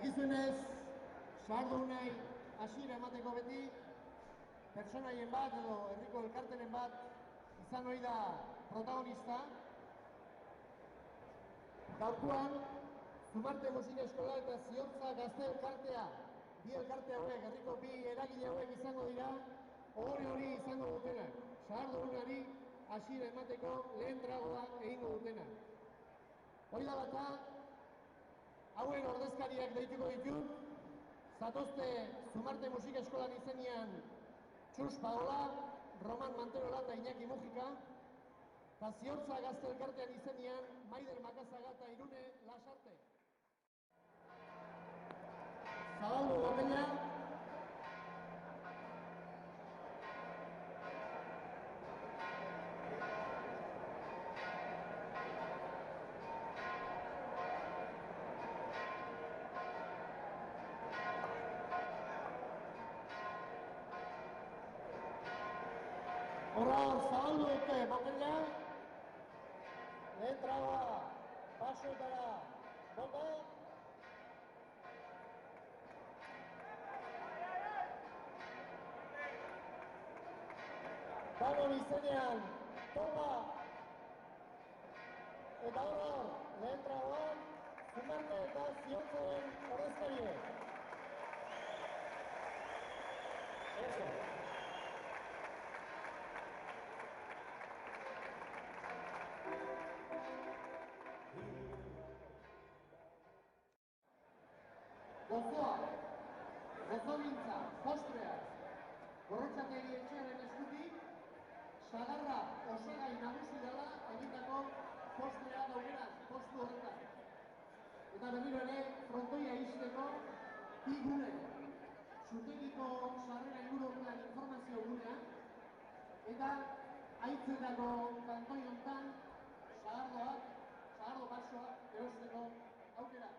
Dakizuenez, sahardunei hasiera emateko beti, pertsonaien bat edo herriko elkarteren bat izan ohi da protagonista. Gaurkoan, Zumarte Musika Eskola eta Ziortza Gazte Elkartea, bi elkarte hauek, herriko bi eragile hauek izango dira, ohore hori izango dutenak. Sahardunari hasiera emateko lehen tragoa egingo dutenak. Hori da bata, hauen ordezkariak deituko ditut, zatozte Zumarte Musika Eskolan izenean Txus Paola, Roman Manterola eta Iñaki Mujika, eta Ziortza Gazte Elkartean izenean Maider Makazaga eta Irune Lasarte. Zabaldu botella. Horra, zabaldu dute botella. Lehen tragoa, basoetara bota. Danon izenean, toga. Eta horra, lehen tragoa, Zumarte eta Ziortzaren ordezkariek. Eso. Gozoa, gozogintza, postreak, Gorrotxategi etxearen eskutik, sagarra osagai nagusi dela egindako postrea daugeraz, postu horretan. Eta berriro ere, frontoia izteko bi gune, Zutegiko sarrera inguru horretan informazio gunea, eta haitzetako kantoi honetan sagardo basoak erosteko aukera.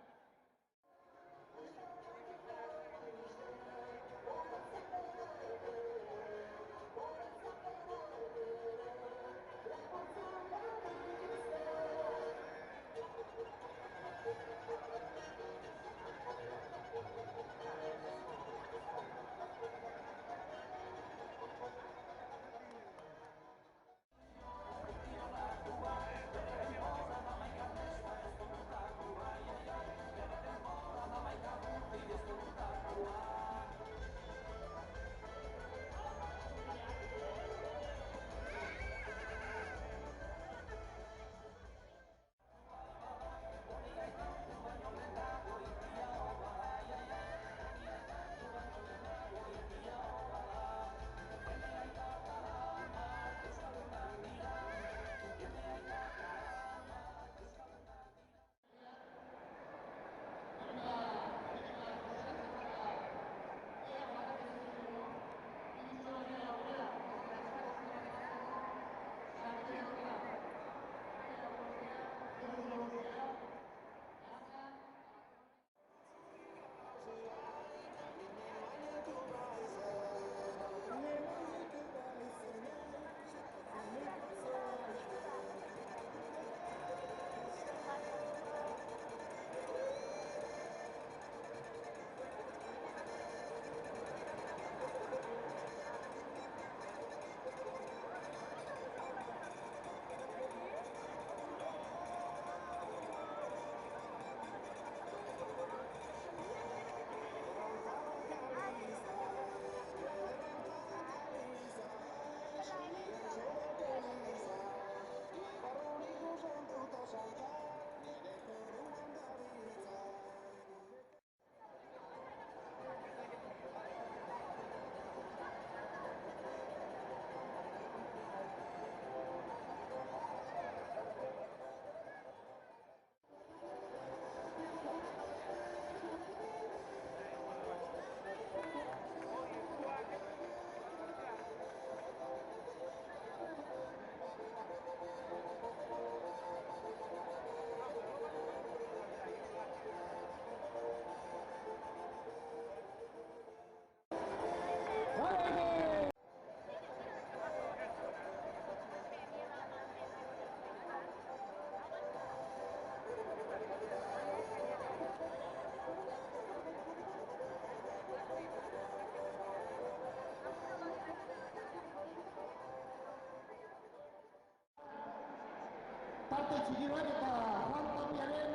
txiki bat eta Juan Tapiaren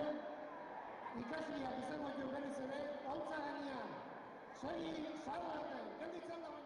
ikasliak izango ditu berriz ere, holtza gainean. Segi, salgate, gelditzen da